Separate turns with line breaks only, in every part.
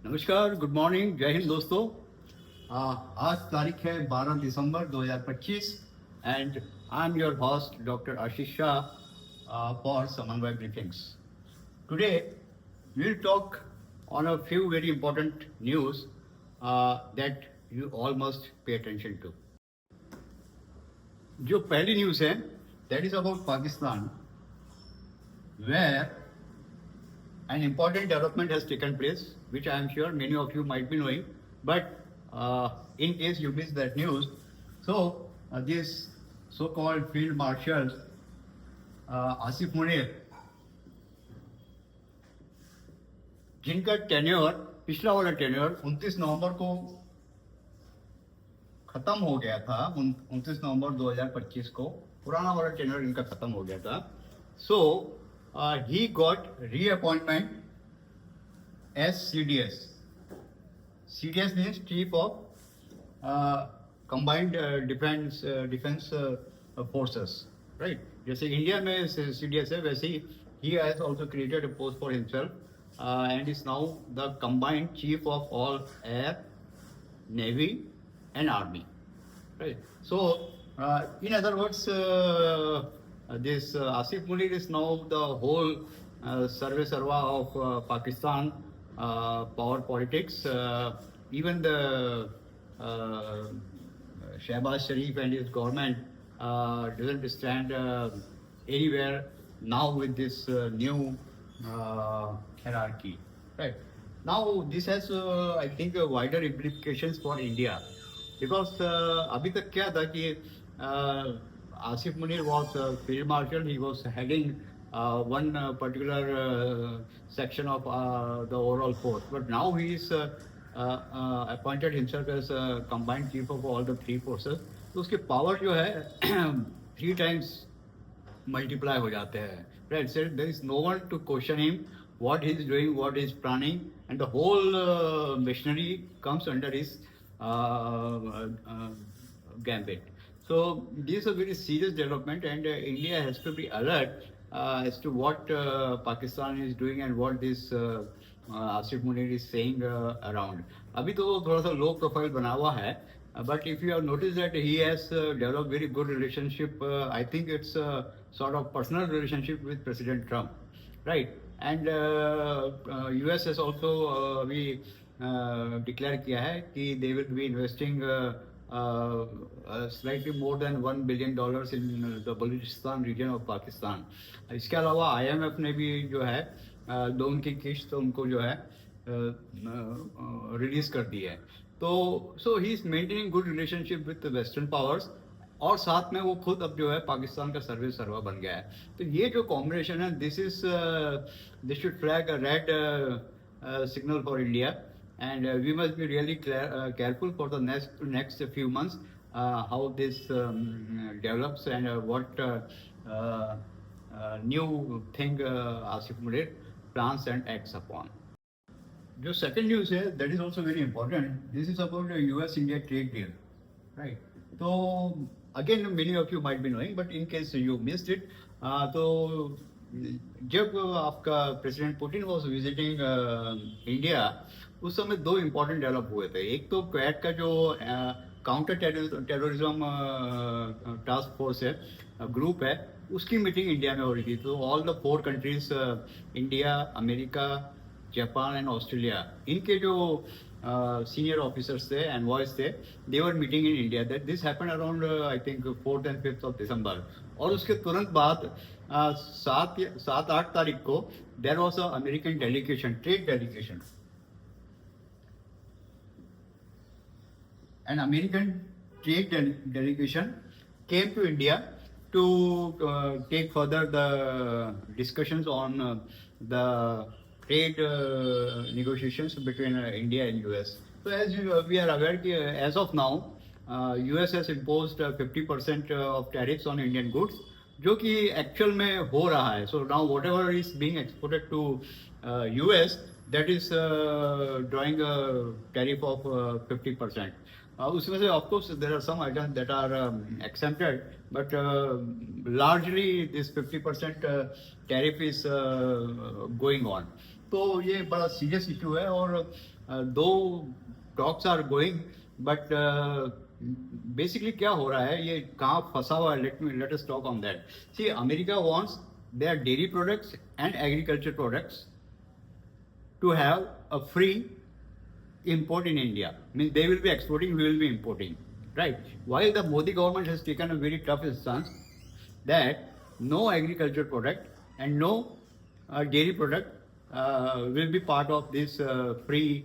नमस्कार, good morning, जय हिंद दोस्तों। आज तारीख है 12 दिसंबर 2025 and I am your host doctor Ashish Shah for Samanvay briefings. Today we will talk on a few very important news that you all must pay attention to. जो पहली न्यूज है that is about Pakistan, where an important development has taken place, which I am sure many of you might be knowing. But in case you missed that news, so this so-called Field Marshal Asif Munir, जिनका tenure पिछला वाला tenure 29 नवंबर को खत्म हो गया था, 29 नवंबर 2025 को पुराना वाला टेन्योर इनका खत्म हो गया था. So he got reappointment as CDS. CDS means Chief of Combined Defense Forces, right? जैसे इंडिया में CDS है, वैसे ही he has also created a post for himself and is now the combined Chief of all Air, Navy and Army, right? So in other words, this Asif Munir is now the whole Sarve Sarva of Pakistan power politics. Even the Shehbaz Sharif and his government doesn't stand anywhere now with this new hierarchy. Right. Now this has I think wider implications for India, because अभी तक क्या था कि Asif Munir was Field Marshal. He was heading one particular section of the overall force. But now he is appointed himself as combined chief of all the three forces. तो उसके power जो है 3 times multiply हो जाते हैं. Right. So there is no one to question him what he is doing, what he is planning, and the whole machinery comes under his gambit. So this is a very serious development, and India has to be alert as to what Pakistan is doing and what this Asif Munir is saying around. अभी तो थोड़ा सा low profile बना हुआ है, but if you have noticed that he has developed very good relationship, I think it's a sort of personal relationship with President Trump, right? And US has also declared किया है कि they will be investing slightly more than $1 billion in the Balochistan region of Pakistan. इसके अलावा IMF ने भी जो है दो उनकी किस्त उनको जो है रिलीज कर दी है. तो so he is maintaining good relationship with the Western powers, और साथ में वो खुद अब जो है पाकिस्तान का सर्वे सर्वा बन गया है. तो ये जो कॉम्बिनेशन है, this should flag a red signal for India. And we must be really careful for the next few months how this develops and what new thing Asif Munir plans and acts upon. The second news है, that is also very important. This is about the US-India trade deal, right? So again, many of you might be knowing, but in case you missed it, तो जब आपका president Putin was visiting India, उस समय दो important develop हुए थे. एक तो क्वेड का जो काउंटर टेररिज्म टास्क फोर्स है, ग्रुप है, उसकी मीटिंग इंडिया में हो रही थी. तो all the 4 countries, India, America, Japan and Australia, इनके जो सीनियर ऑफिसर्स थे, एनवॉयज थे, they were meeting in India. That this happened around I think 4th and 5th of December. और उसके तुरंत बाद 7-8 तारीख को there was a American delegation, trade delegation. An American trade delegation came to India to take further the discussions on the trade negotiations between India and US. So as we are aware, as of now, US has imposed 50% of tariffs on Indian goods, जो कि actual में हो रहा है. So now whatever is being exported to US, that is drawing a tariff of 50%. उसमें से of course there are some items that are exempted, but largely this 50% tariff is going on. तो ये बड़ा serious issue है, और दो talks are going, but basically क्या हो रहा है, ये कहाँ फंसा हुआ है, let us talk on that. See, America wants their dairy products and agriculture products to have a free import in India. Means they will be exporting, we will be importing, right? While the Modi government has taken a very tough stance that no agriculture product and no dairy product will be part of this uh, free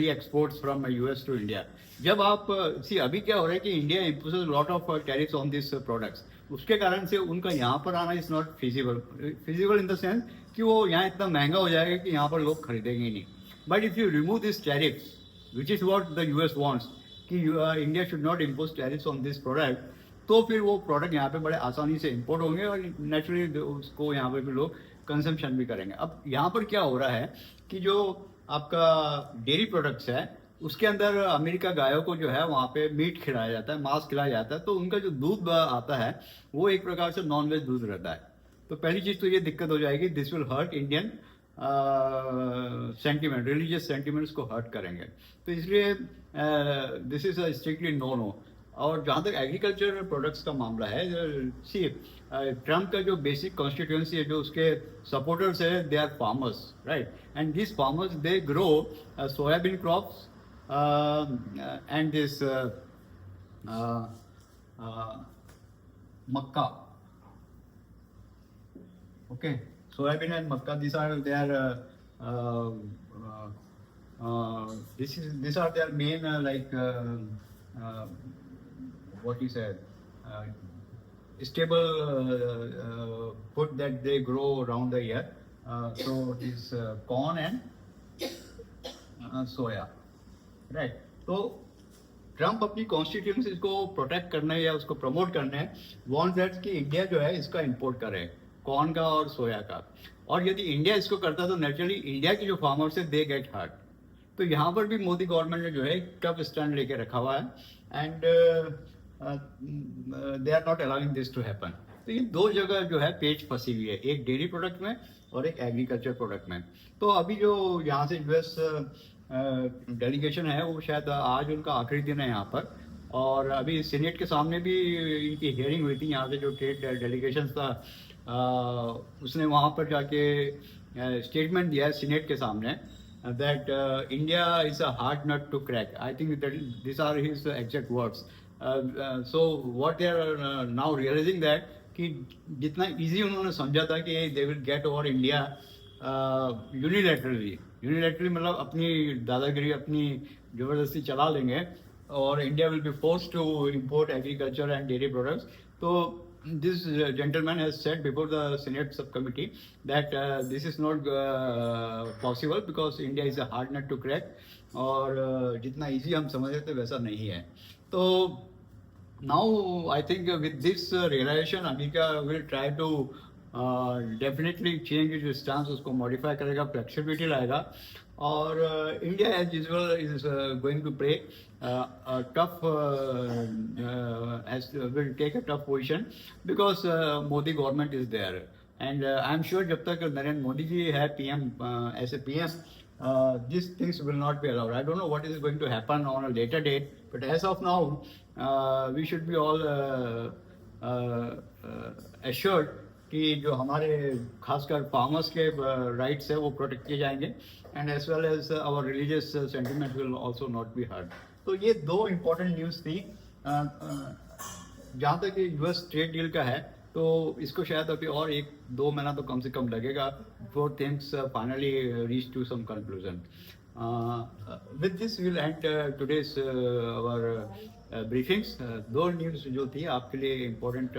exports from US to India. जब आप सी अभी क्या हो रहा है कि India imposes lot of tariffs on this products, उसके कारण से उनका यहाँ पर आना is not feasible in the sense कि वो यहाँ इतना महंगा हो जाएगा कि यहाँ पर लोग खरीदेंगे ही नहीं. But if you remove this tariffs, which is what the US wants, कि India should not impose tariffs on this product, तो फिर वो प्रोडक्ट यहाँ पे बड़े आसानी से इम्पोर्ट होंगे और नेचुरली उसको यहाँ पे भी लोग कंजम्पशन भी करेंगे. अब यहाँ पर क्या हो रहा है कि जो आपका डेयरी प्रोडक्ट्स है उसके अंदर अमेरिका गायों को जो है वहाँ पे मीट खिलाया जाता है, मांस खिलाया जाता है, तो उनका जो दूध आता है वो एक प्रकार से नॉन वेज दूध रहता है. तो पहली चीज़ तो ये दिक्कत हो जाएगी, this will hurt Indian sentiment, religious sentiments को हर्ट करेंगे. तो इसलिए this is a strictly no no. और जहाँ तक एग्रीकल्चर प्रोडक्ट्स का मामला है, सी ट्रम्प का जो बेसिक कॉन्स्टिट्यूंसी है, जो उसके सपोर्टर्स है, they are farmers, right? And this farmers they grow soybean crops and this makka. Okay, soybean and makka, these are their these are their main what you said, stable food that they grow around the year. So this corn and soya, right. तो Trump अपनी constituency को protect करना है या उसको promote करना है, want that कि इंडिया जो है इसका इंपोर्ट करे, कॉर्न का और सोया का. और यदि इंडिया इसको करता तो नेचुरली इंडिया की जो फार्मर्स है दे गेट हर्ट. तो यहाँ पर भी मोदी गवर्नमेंट ने जो है टफ स्टैंड लेके रखा हुआ है and they are not allowing this to happen. तो ये दो जगह जो है पेच फंसी हुई है, एक डेयरी प्रोडक्ट में और एक एग्रीकल्चर प्रोडक्ट में. तो अभी जो यहाँ से यूएस डेलीगेशन है वो शायद आज उनका आखिरी दिन है यहाँ पर, और अभी सीनेट के सामने भी इनकी हियरिंग हुई थी. यहाँ से जो ट्रेड डेलीगेशन था उसने वहाँ पर जाके स्टेटमेंट दिया है सीनेट के सामने that India is a hard nut to crack. I think that this are his exact words. So what they are now realising that कि जितना इजी उन्होंने समझा था कि they will get over India unilaterally मतलब अपनी दादागिरी, अपनी ज़बरदस्ती चला लेंगे और India will be force to import agriculture and dairy products. तो this gentleman has said before the Senate sub committee that this is not possible because India is a hard nut to crack, और जितना easy हम समझ रहे थे वैसा नहीं है. तो now I think with this realization America will try to definitely change जो स्टांस उसको मॉडिफाई करेगा, फ्लेक्सिबिलिटी लाएगा. और India as usual is going to play tough, will take a tough position because Modi government is there. And I am sure जब तक नरेंद्र मोदी जी है PM, ऐसे PM, these things will not be allowed. I don't know what is going to happen on a later date, but as of now, we should be all assured कि जो हमारे खासकर farmers के rights है वो protect किए जाएंगे, and as well as our religious sentiment will also not be hurt. तो ये दो इम्पोर्टेंट न्यूज़ थी. जहाँ तक यूएस ट्रेड डील का है तो इसको शायद अभी और 1-2 महीना तो कम से कम लगेगा before things finally reach to some conclusion. With this will end today's our briefings. दो न्यूज़ जो थी आपके लिए इम्पोर्टेंट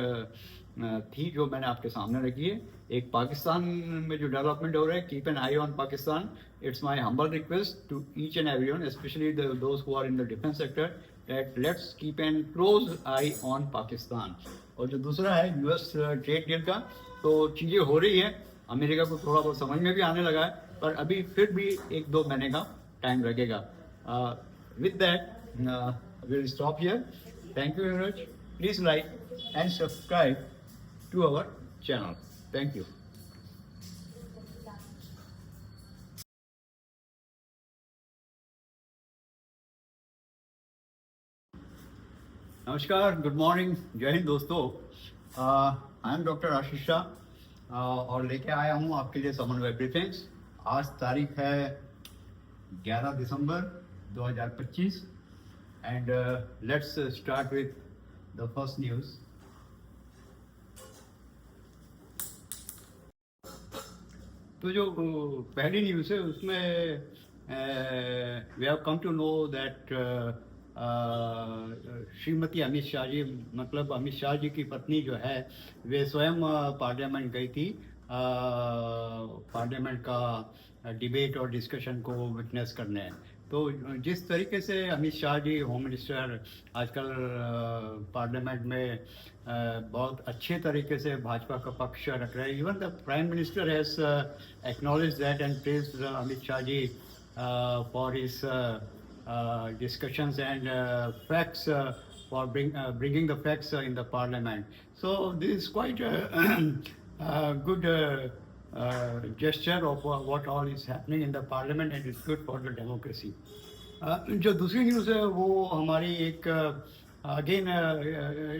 थी जो मैंने आपके सामने रखी है. एक पाकिस्तान में जो डेवलपमेंट हो रहा है, keep an eye on Pakistan. It's my humble request to each and everyone, specially those who are in the defence sector, that let's keep an close eye on Pakistan. और जो दूसरा है यूएस ट्रेड डील का, तो चीज़ें हो रही है, अमेरिका को थोड़ा बहुत समझ में भी आने लगा है, पर अभी फिर भी 1-2 महीने का टाइम लगेगा. With that will stop here. Thank you very much. Please like and subscribe to our channel. Thank you. नमस्कार, गुड मॉर्निंग, जय हिंद दोस्तों। I am doctor Ashish Shah और लेके आया हूँ आपके लिए समन्वय ब्रीफिंग्स। आज तारीख है 11 दिसंबर 2025 and let's start with the first news. तो जो पहली न्यूज़ है उसमें we have come to know that Shrimati Amit Shah ji, मतलब अमित शाह जी की पत्नी जो है वे स्वयं पार्लियामेंट गई थी पार्लियामेंट का डिबेट और डिस्कशन को विटनेस करने। तो जिस तरीके से अमित शाह जी होम मिनिस्टर आजकल पार्लियामेंट में बहुत अच्छे तरीके से भाजपा का पक्ष रख रहे हैं। Even the prime minister has acknowledge that and praise Amit Shah ji for his discussions and facts for bringing the facts in the parliament. So this is quite a good gesture of what all is happening in the parliament and it's good for the democracy. जो दूसरी news है वो हमारी एक again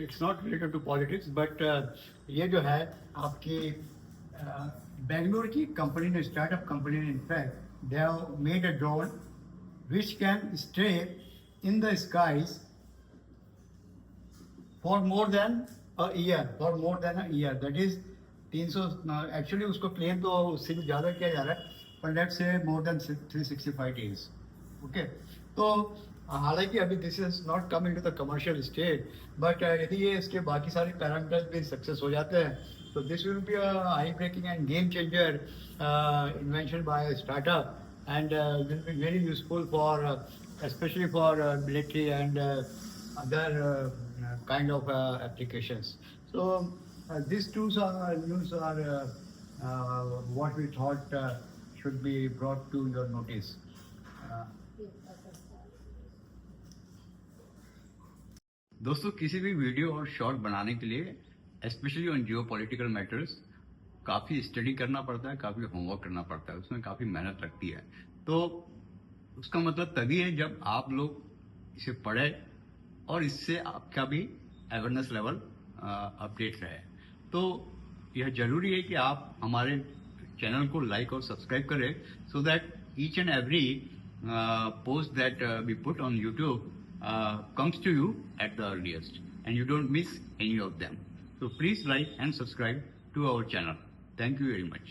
it's not related to politics but ये जो है आपकी बेंगलोर की कंपनी ने, स्टार्टअप कंपनी ने, in fact they have made a drone which can stay in the skies for more than a year, that is 300 actually उसको क्लेम तो उससे भी ज़्यादा किया जा रहा है, पर let's say more than 365 days. Okay, तो हालांकि अभी this is not coming to the commercial stage, but यदि ये इसके बाकी सारे पैरामीटर्स भी सक्सेस हो जाते हैं तो this will be a high breaking and game changer invention by startup and will be very useful for especially for military and other kind of applications. So these two news are what we thought should be brought to your notice. दोस्तों, किसी भी video और short बनाने के लिए specially on Jio political matters काफ़ी study करना पड़ता है, काफ़ी होमवर्क करना पड़ता है, उसमें काफ़ी मेहनत लगती है। तो उसका मतलब तभी है जब आप लोग इसे पढ़ें और इससे आपका भी अवेयरनेस लेवल अपडेट रहे। तो यह ज़रूरी है कि आप हमारे चैनल को लाइक और सब्सक्राइब करें so that each and every post that we put on YouTube comes to you at the earliest and you don't miss any of them. So please like and subscribe to our channel. Thank you very much.